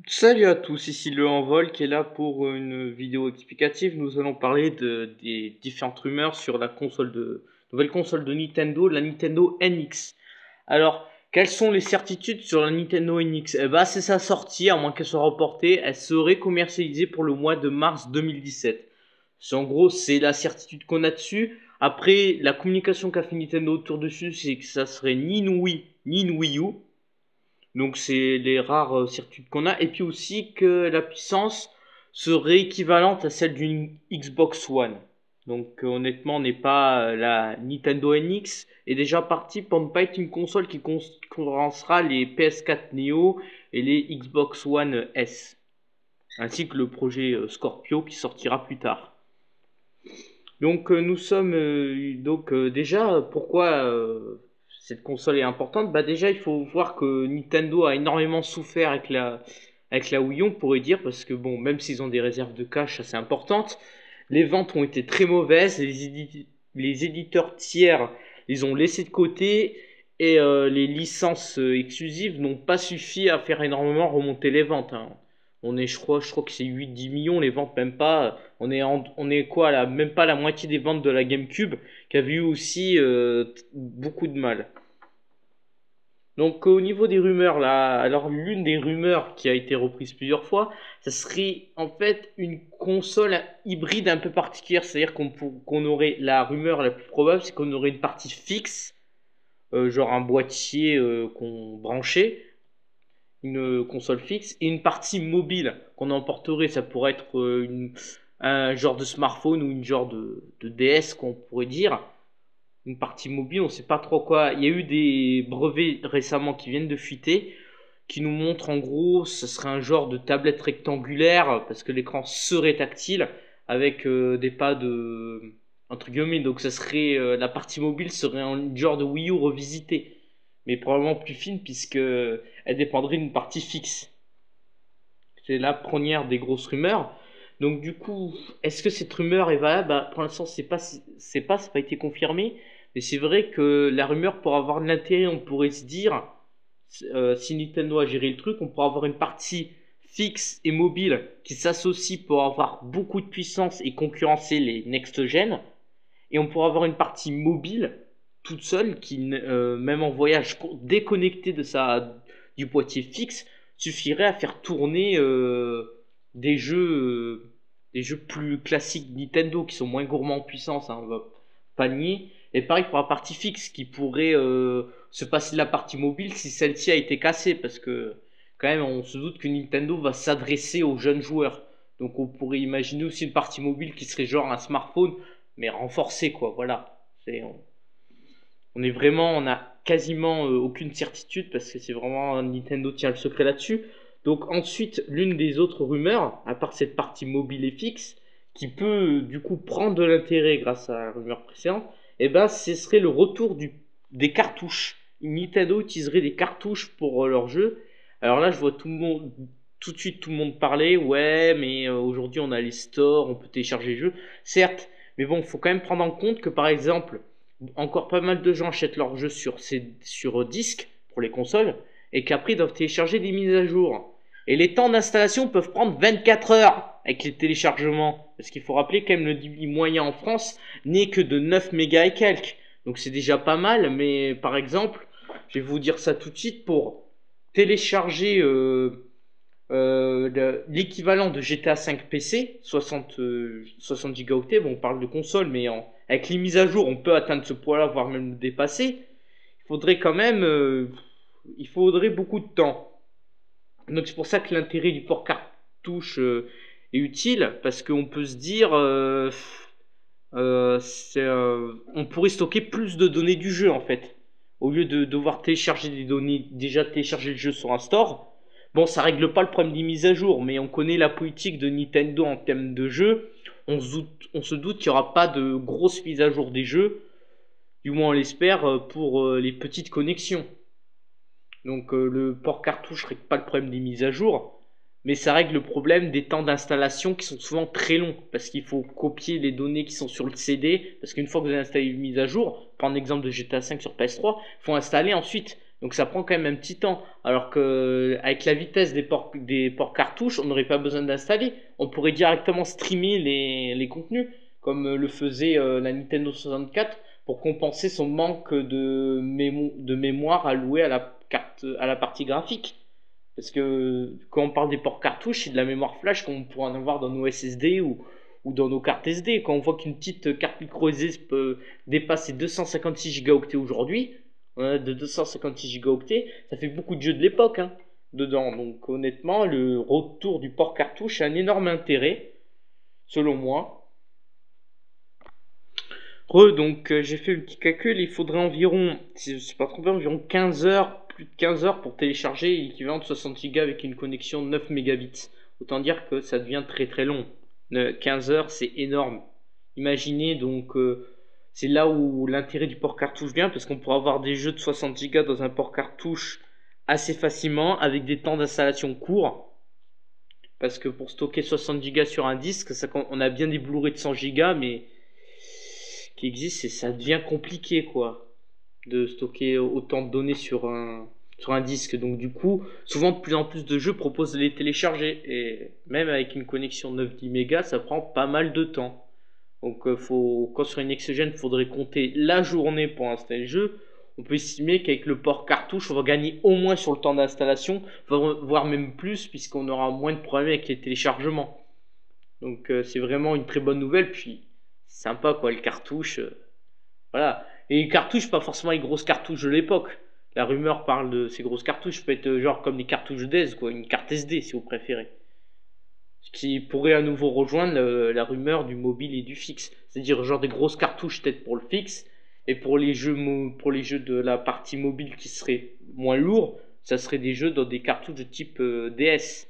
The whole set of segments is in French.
Salut à tous, ici le Envol qui est là pour une vidéo explicative. Nous allons parler des différentes rumeurs sur la nouvelle console de Nintendo, la Nintendo NX. Alors, quelles sont les certitudes sur la Nintendo NX? Eh ben, c'est sa sortie, à moins qu'elle soit reportée, elle serait commercialisée pour le mois de mars 2017. En gros, c'est la certitude qu'on a dessus. Après, la communication qu'a fait Nintendo autour dessus, c'est que ça serait ni une Wii, ni une Wii U. Donc c'est les rares circuits qu'on a. Et puis aussi que la puissance serait équivalente à celle d'une Xbox One. Donc honnêtement, on n'est pas la Nintendo NX est déjà partie pour ne pas être une console qui concurrencera les PS4 Neo et les Xbox One S, ainsi que le projet Scorpio qui sortira plus tard. Donc nous sommes déjà pourquoi cette console est importante. Bah déjà il faut voir que Nintendo a énormément souffert avec la Wii U, on pourrait dire, parce que bon, même s'ils ont des réserves de cash assez importantes, les ventes ont été très mauvaises, les éditeurs tiers les ont laissés de côté et les licences exclusives n'ont pas suffi à faire énormément remonter les ventes, hein. Je crois que c'est 8-10 millions les ventes, même pas. On est quoi là, même pas la moitié des ventes de la GameCube qui avait eu aussi beaucoup de mal. Donc au niveau des rumeurs là, alors l'une des rumeurs qui a été reprise plusieurs fois, ça serait en fait une console hybride un peu particulière, c'est-à-dire qu'on aurait la rumeur la plus probable, c'est qu'on aurait une partie fixe, genre un boîtier qu'on branchait, une console fixe, et une partie mobile qu'on emporterait. Ça pourrait être un genre de smartphone ou une genre de DS qu'on pourrait dire. Une partie mobile, on sait pas trop quoi. Il y a eu des brevets récemment qui viennent de fuiter, qui nous montrent en gros, ce serait un genre de tablette rectangulaire parce que l'écran serait tactile avec des pads entre guillemets. Donc ça serait la partie mobile serait un genre de Wii U revisité, mais probablement plus fine puisque elle dépendrait d'une partie fixe. C'est la première des grosses rumeurs. Donc du coup, est-ce que cette rumeur est valable? Bah, pour l'instant, ça n'a pas été confirmé. Mais c'est vrai que la rumeur, pour avoir de l'intérêt, on pourrait se dire, si Nintendo a géré le truc, on pourrait avoir une partie fixe et mobile qui s'associe pour avoir beaucoup de puissance et concurrencer les next-gen. Et on pourrait avoir une partie mobile toute seule qui, même en voyage déconnecté du boîtier fixe, suffirait à faire tourner des jeux plus classiques Nintendo qui sont moins gourmands en puissance, hein, on va pas nier. Et pareil pour la partie fixe qui pourrait se passer de la partie mobile si celle-ci a été cassée, parce que quand même on se doute que Nintendo va s'adresser aux jeunes joueurs. Donc on pourrait imaginer aussi une partie mobile qui serait genre un smartphone mais renforcé quoi. Voilà. On est vraiment, on a quasiment aucune certitude parce que c'est vraiment Nintendo tient le secret là-dessus. Donc ensuite, l'une des autres rumeurs, à part cette partie mobile et fixe, qui peut du coup prendre de l'intérêt grâce à la rumeur précédente, et ben ce serait le retour des cartouches. Nintendo utiliserait des cartouches pour leurs jeux. Alors là, je vois tout de suite tout le monde parler, ouais, mais aujourd'hui on a les stores, on peut télécharger les jeux, certes, mais bon, il faut quand même prendre en compte que par exemple, encore pas mal de gens achètent leurs jeux sur disque pour les consoles et qu'après ils doivent télécharger des mises à jour. Et les temps d'installation peuvent prendre 24 heures avec les téléchargements. Parce qu'il faut rappeler quand même le débit moyen en France n'est que de 9 mégas et quelques. Donc c'est déjà pas mal, mais par exemple, je vais vous dire ça tout de suite, pour télécharger l'équivalent de GTA 5 PC, 60 gigaoctets, bon on parle de console, mais avec les mises à jour on peut atteindre ce poids-là, voire même le dépasser. Il faudrait quand même, il faudrait beaucoup de temps. Donc c'est pour ça que l'intérêt du port cartouche est utile, parce qu'on peut se dire, on pourrait stocker plus de données du jeu en fait. Au lieu de devoir télécharger des données, déjà télécharger le jeu sur un store. Bon, ça règle pas le problème des mises à jour, mais on connaît la politique de Nintendo en termes de jeu. On se doute qu'il n'y aura pas de grosses mises à jour des jeux, du moins on l'espère, pour les petites connexions. Donc le port cartouche règle pas le problème des mises à jour, mais ça règle le problème des temps d'installation qui sont souvent très longs, parce qu'il faut copier les données qui sont sur le CD, parce qu'une fois que vous avez installé une mise à jour, prendre l'exemple de GTA 5 sur PS3, il faut installer ensuite Donc ça prend quand même un petit temps. Alors que avec la vitesse des ports cartouches, on n'aurait pas besoin d'installer. On pourrait directement streamer les contenus, comme le faisait la Nintendo 64, pour compenser son manque de mémoire allouée à la partie graphique. Parce que quand on parle des ports cartouches, c'est de la mémoire flash qu'on pourrait en avoir dans nos SSD ou dans nos cartes SD. Quand on voit qu'une petite carte micro SD peut dépasser 256 Go aujourd'hui, on a de 256 Go, ça fait beaucoup de jeux de l'époque hein, dedans. Donc honnêtement, le retour du port cartouche a un énorme intérêt, selon moi. Donc j'ai fait le petit calcul, il faudrait environ, si je ne suis pas trompé, environ 15 heures, plus de 15 heures pour télécharger l'équivalent de 60 Go avec une connexion 9 mégabits. Autant dire que ça devient très très long. 15 heures, c'est énorme. Imaginez donc, c'est là où l'intérêt du port cartouche vient, parce qu'on pourra avoir des jeux de 60 Go dans un port cartouche assez facilement, avec des temps d'installation courts. Parce que pour stocker 60 Go sur un disque, on a bien des Blu-ray de 100 Go, mais qui existent, et ça devient compliqué, quoi, de stocker autant de données sur un disque. Donc du coup, souvent de plus en plus de jeux proposent de les télécharger, et même avec une connexion 9-10 mégas, ça prend pas mal de temps. Donc quand sur une Next-Gen, il faudrait compter la journée pour installer le jeu. On peut estimer qu'avec le port cartouche, on va gagner au moins sur le temps d'installation, voire même plus, puisqu'on aura moins de problèmes avec les téléchargements. Donc c'est vraiment une très bonne nouvelle, puis c'est sympa quoi, le cartouche. Voilà. Et les cartouches, pas forcément les grosses cartouches de l'époque. La rumeur parle de ces grosses cartouches, ça peut être genre comme des cartouches DES, quoi, une carte SD si vous préférez. Ce qui pourrait à nouveau rejoindre la rumeur du mobile et du fixe. C'est-à-dire genre des grosses cartouches peut-être pour le fixe, et pour les jeux de la partie mobile qui seraient moins lourds, ça serait des jeux dans des cartouches de type DS.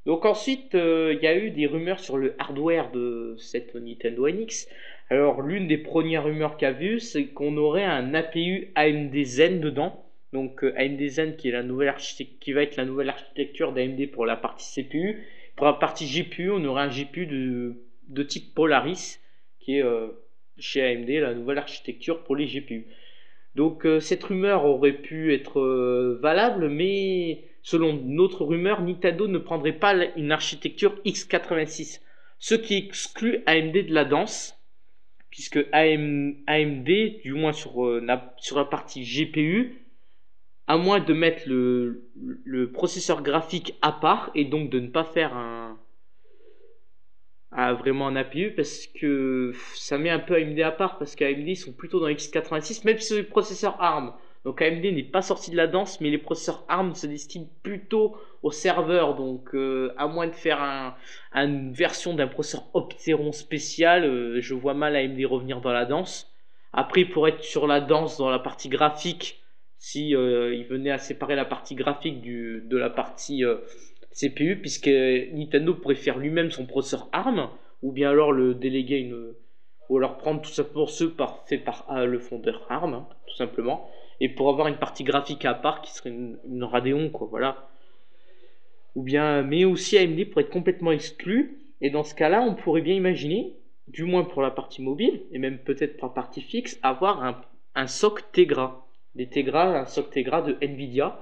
Donc ensuite, il y a eu des rumeurs sur le hardware de cette Nintendo NX. Alors l'une des premières rumeurs qu'il y a vu, c'est qu'on aurait un APU AMD Zen dedans. Donc AMD Zen qui va être la nouvelle architecture d'AMD pour la partie CPU. Pour la partie GPU, on aurait un GPU de type Polaris, qui est chez AMD la nouvelle architecture pour les GPU. Donc cette rumeur aurait pu être valable, mais selon notre rumeur, Nintendo ne prendrait pas une architecture x86, ce qui exclut AMD de la danse, puisque AMD, du moins sur la partie GPU, à moins de mettre le processeur graphique à part, et donc de ne pas faire vraiment un APU, parce que ça met un peu AMD à part, parce qu'AMD ils sont plutôt dans x86, même si c'est des processeurs ARM. Donc AMD n'est pas sorti de la danse, mais les processeurs ARM se destinent plutôt aux serveurs. Donc à moins de faire une version d'un processeur Opteron spécial, je vois mal AMD revenir dans la danse. Après, pour être sur la danse dans la partie graphique, si il venait à séparer la partie graphique de la partie CPU, puisque Nintendo pourrait faire lui-même son processeur ARM, ou bien alors le déléguer ou alors prendre tout simplement ceux fait par le fondeur ARM, hein, tout simplement, et pour avoir une partie graphique à part qui serait une Radeon, quoi, voilà. Ou bien, mais aussi AMD pourrait être complètement exclu, et dans ce cas-là, on pourrait bien imaginer, du moins pour la partie mobile, et même peut-être pour la partie fixe, avoir un SoC Tegra. Un SoC Tegra de Nvidia.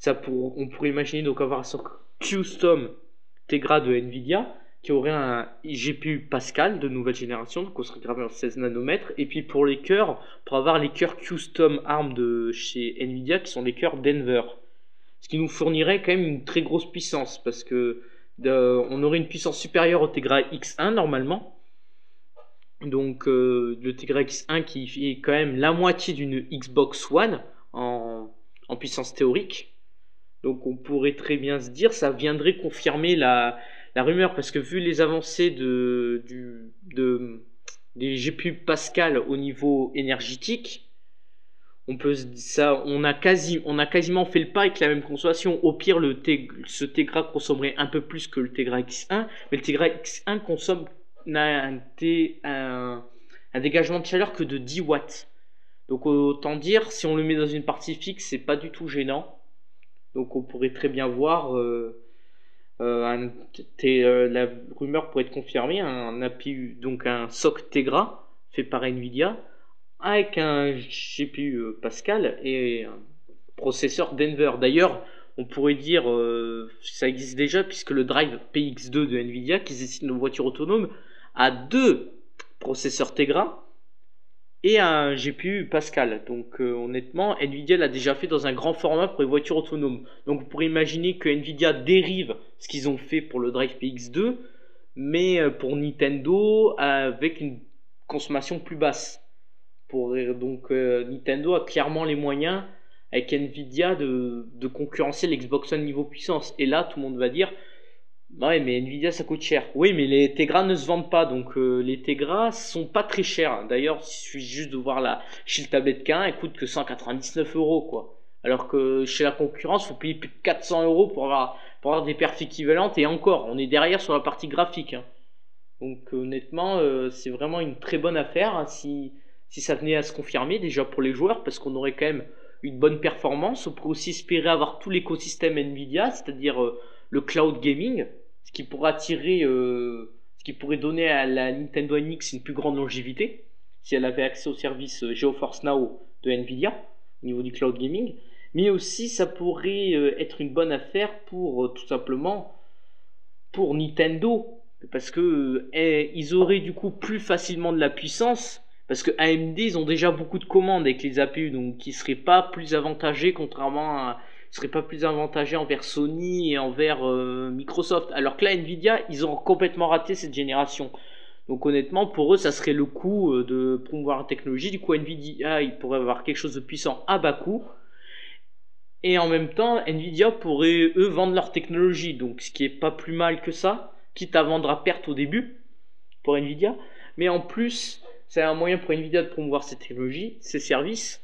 On pourrait imaginer donc avoir un SoC custom Tegra de Nvidia qui aurait un GPU Pascal de nouvelle génération, donc on serait gravé en 16 nanomètres. Et puis pour les cœurs, pour avoir les cœurs custom ARM de chez Nvidia qui sont les cœurs Denver. Ce qui nous fournirait quand même une très grosse puissance, parce que on aurait une puissance supérieure au Tegra X1 normalement. Donc le Tegra X1 qui est quand même la moitié d'une Xbox One en puissance théorique. Donc on pourrait très bien se dire, ça viendrait confirmer la rumeur, parce que vu les avancées des GPU Pascal au niveau énergétique, on a quasiment fait le pas avec la même consommation. Au pire, ce Tegra consommerait un peu plus que le Tegra X1, mais le Tegra X1 n'a un dégagement de chaleur que de 10 watts. Donc autant dire, si on le met dans une partie fixe, c'est pas du tout gênant. Donc on pourrait très bien voir, la rumeur pourrait être confirmée, un APU, donc un SoC Tegra fait par Nvidia, avec un GPU Pascal et un processeur Denver. D'ailleurs, on pourrait dire ça existe déjà puisque le Drive PX2 de Nvidia qui dessine nos voitures autonomes a deux processeurs Tegra et un GPU Pascal. Donc honnêtement, Nvidia l'a déjà fait dans un grand format pour les voitures autonomes. Donc vous pourrez imaginer que Nvidia dérive ce qu'ils ont fait pour le Drive PX2, mais pour Nintendo avec une consommation plus basse. Donc Nintendo a clairement les moyens avec Nvidia de concurrencer l'Xbox One niveau puissance. Et là, tout le monde va dire, ouais, mais Nvidia ça coûte cher. Oui, mais les Tegra ne se vendent pas, donc les Tegra sont pas très chers. D'ailleurs, il suffit juste de voir la Shield Tablet K1, elle coûte que 199 euros, quoi. Alors que chez la concurrence, il faut payer plus de 400 euros pour avoir des perfs équivalentes. Et encore, on est derrière sur la partie graphique, hein. Donc honnêtement, c'est vraiment une très bonne affaire, hein, si ça venait à se confirmer déjà pour les joueurs, parce qu'on aurait quand même une bonne performance. On pourrait aussi espérer avoir tout l'écosystème Nvidia, c'est-à-dire le cloud gaming, ce qui pourrait donner à la Nintendo NX une plus grande longévité, si elle avait accès au service GeForce Now de Nvidia au niveau du cloud gaming. Mais aussi, ça pourrait être une bonne affaire pour tout simplement pour Nintendo, parce que ils auraient du coup plus facilement de la puissance, parce que AMD ils ont déjà beaucoup de commandes avec les APU, donc ils seraient pas plus avantagés ils seraient pas plus avantagés envers Sony et envers Microsoft, alors que là Nvidia ils ont complètement raté cette génération. Donc honnêtement pour eux ça serait le coup de promouvoir la technologie. Du coup Nvidia il pourrait avoir quelque chose de puissant à bas coût, et en même temps, Nvidia pourrait, eux, vendre leur technologie. Donc, ce qui est pas plus mal que ça, quitte à vendre à perte au début pour Nvidia. Mais en plus, c'est un moyen pour Nvidia de promouvoir ses technologies, ses services,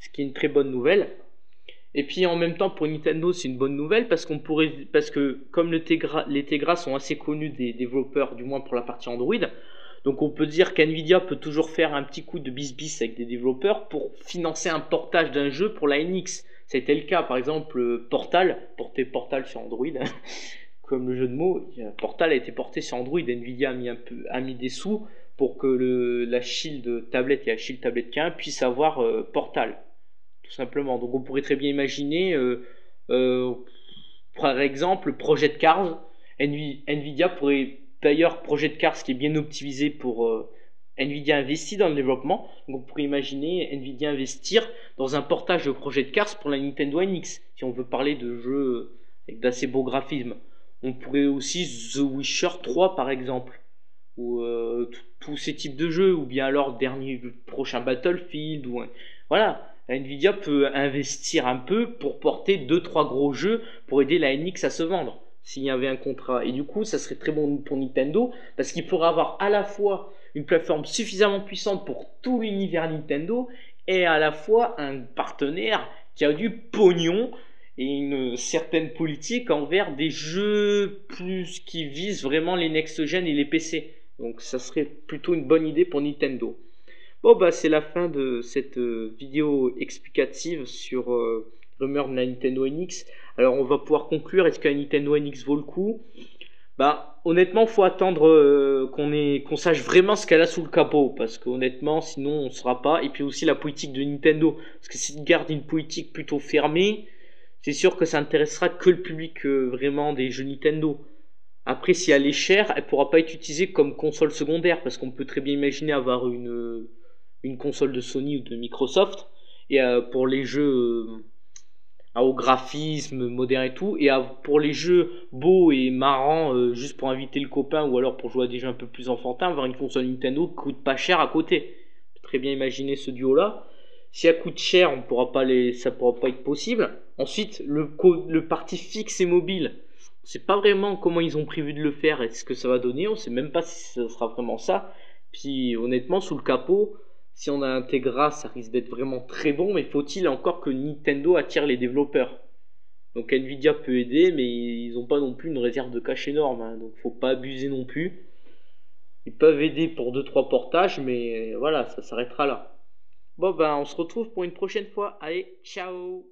ce qui est une très bonne nouvelle. Et puis en même temps, pour Nintendo, c'est une bonne nouvelle parce que comme les Tegra sont assez connus des développeurs, du moins pour la partie Android, donc on peut dire qu'Nvidia peut toujours faire un petit coup de bis avec des développeurs pour financer un portage d'un jeu pour la NX. C'était le cas, par exemple, Portal sur Android, hein, comme le jeu de mots. Portal a été porté sur Android. Nvidia a mis des sous pour que la Shield tablette et la Shield tablette K1 puissent avoir Portal, tout simplement. Donc on pourrait très bien imaginer, par exemple, Project Cars. Nvidia pourrait d'ailleurs, Project Cars qui est bien optimisé pour Nvidia investit dans le développement. Donc on pourrait imaginer Nvidia investir dans un portage de Project Cars pour la Nintendo NX, si on veut parler de jeux avec d'assez beaux graphismes. On pourrait aussi The Witcher 3 par exemple, ou tous ces types de jeux, ou bien alors le prochain Battlefield, voilà. Nvidia peut investir un peu pour porter 2-3 gros jeux pour aider la NX à se vendre s'il y avait un contrat. Et du coup, ça serait très bon pour Nintendo parce qu'il pourrait avoir à la fois une plateforme suffisamment puissante pour tout l'univers Nintendo et à la fois un partenaire qui a du pognon et une certaine politique envers des jeux plus qui visent vraiment les next-gen et les PC. Donc ça serait plutôt une bonne idée pour Nintendo. Bon bah c'est la fin de cette vidéo explicative sur rumeur de la Nintendo NX. Alors on va pouvoir conclure, est-ce que la Nintendo NX vaut le coup? Bah honnêtement faut attendre qu'on sache vraiment ce qu'elle a sous le capot, parce qu'honnêtement sinon on ne saura pas. Et puis aussi la politique de Nintendo, parce que s'ils gardent une politique plutôt fermée, c'est sûr que ça intéressera que le public vraiment des jeux Nintendo. Après si elle est chère, elle pourra pas être utilisée comme console secondaire, parce qu'on peut très bien imaginer avoir une console de Sony ou de Microsoft, et pour les jeux au graphisme moderne et tout, et pour les jeux beaux et marrants, juste pour inviter le copain ou alors pour jouer à des jeux un peu plus enfantins, avoir une console Nintendo qui coûte pas cher à côté. On peut très bien imaginer ce duo là. Si elle coûte cher, ça pourra pas être possible. Ensuite, le parti fixe et mobile, on sait pas vraiment comment ils ont prévu de le faire et ce que ça va donner, on sait même pas si ça sera vraiment ça. Puis honnêtement, sous le capot, si on a un Tegra, ça risque d'être vraiment très bon, mais faut-il encore que Nintendo attire les développeurs? Donc Nvidia peut aider, mais ils n'ont pas non plus une réserve de cache énorme, hein, donc faut pas abuser non plus. Ils peuvent aider pour 2-3 portages, mais voilà, ça s'arrêtera là. Bon ben on se retrouve pour une prochaine fois. Allez, ciao!